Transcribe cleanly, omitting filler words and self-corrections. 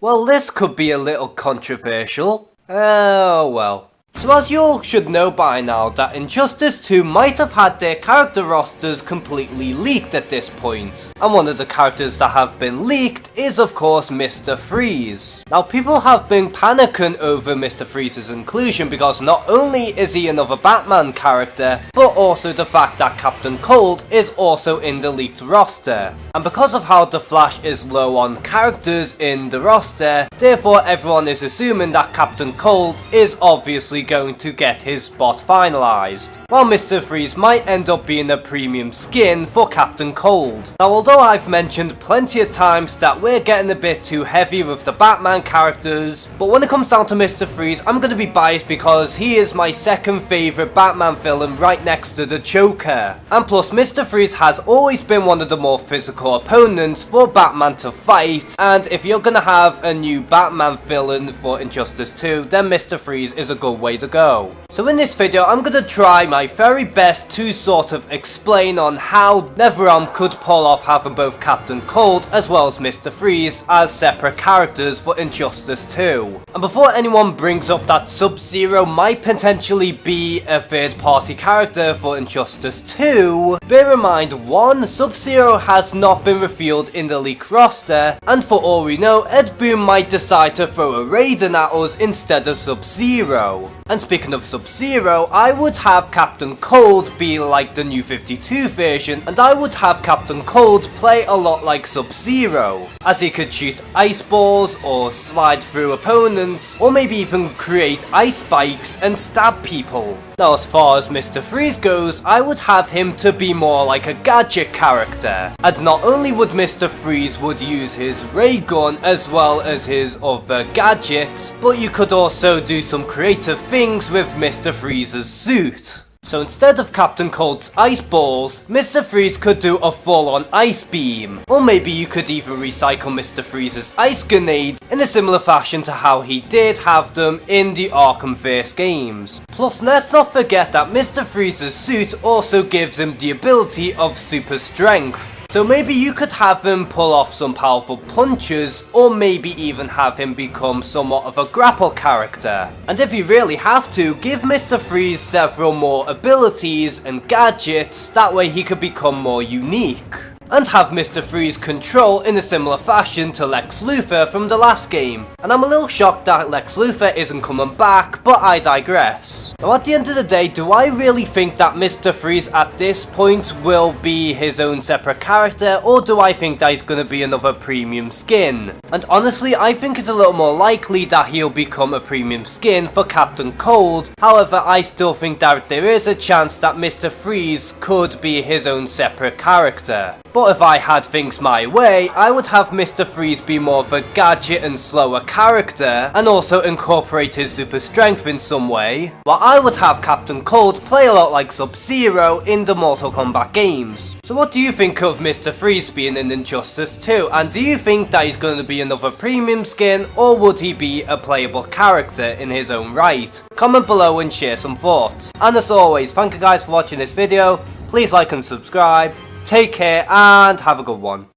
Well, this could be a little controversial. Oh well. So as you all should know by now that Injustice 2 might have had their character rosters completely leaked at this point. And one of the characters that have been leaked is of course Mr. Freeze. Now people have been panicking over Mr. Freeze's inclusion because not only is he another Batman character, but also the fact that Captain Cold is also in the leaked roster. And because of how the Flash is low on characters in the roster, therefore everyone is assuming that Captain Cold is obviously going to get his spot finalized, while Mr. Freeze might end up being a premium skin for Captain Cold. Now although I've mentioned plenty of times that we're getting a bit too heavy with the Batman characters, but when it comes down to Mr. Freeze, I'm going to be biased because he is my second favourite Batman villain right next to the Joker. And plus Mr. Freeze has always been one of the more physical opponents for Batman to fight, and if you're going to have a new Batman villain for Injustice 2, then Mr. Freeze is a good way to go. So in this video I'm gonna try my very best to sort of explain on how NetherRealm could pull off having both Captain Cold as well as Mr. Freeze as separate characters for Injustice 2. And before anyone brings up that Sub-Zero might potentially be a third party character for Injustice 2, bear in mind 1, Sub-Zero has not been revealed in the leak roster, and for all we know Ed Boon might decide to throw a Raiden at us instead of Sub-Zero. And speaking of Sub-Zero, I would have Captain Cold be like the new 52 version, and I would have Captain Cold play a lot like Sub-Zero, as he could shoot ice balls or slide through opponents, or maybe even create ice spikes and stab people. Now as far as Mr. Freeze goes, I would have him to be more like a gadget character, and not only would Mr. Freeze would use his ray gun as well as his other gadgets, but you could also do some creative things with Mr. Freeze's suit. So instead of Captain Cold's ice balls, Mr. Freeze could do a full-on ice beam. Or maybe you could even recycle Mr. Freeze's ice grenade in a similar fashion to how he did have them in the Arkhamverse games. Plus let's not forget that Mr. Freeze's suit also gives him the ability of super strength. So maybe you could have him pull off some powerful punches, or maybe even have him become somewhat of a grapple character. And if you really have to, give Mr. Freeze several more abilities and gadgets, that way he could become more unique. And have Mr. Freeze control in a similar fashion to Lex Luthor from the last game. And I'm a little shocked that Lex Luthor isn't coming back, but I digress. Now at the end of the day, do I really think that Mr. Freeze at this point will be his own separate character, or do I think that he's gonna be another premium skin? And honestly, I think it's a little more likely that he'll become a premium skin for Captain Cold. However, I still think that there is a chance that Mr. Freeze could be his own separate character. But if I had things my way, I would have Mr. Freeze be more of a gadget and slower character, and also incorporate his super strength in some way, while I would have Captain Cold play a lot like Sub-Zero in the Mortal Kombat games. So what do you think of Mr. Freeze being in Injustice 2, and do you think that he's going to be another premium skin, or would he be a playable character in his own right? Comment below and share some thoughts. And as always, thank you guys for watching this video, please like and subscribe. Take care and have a good one.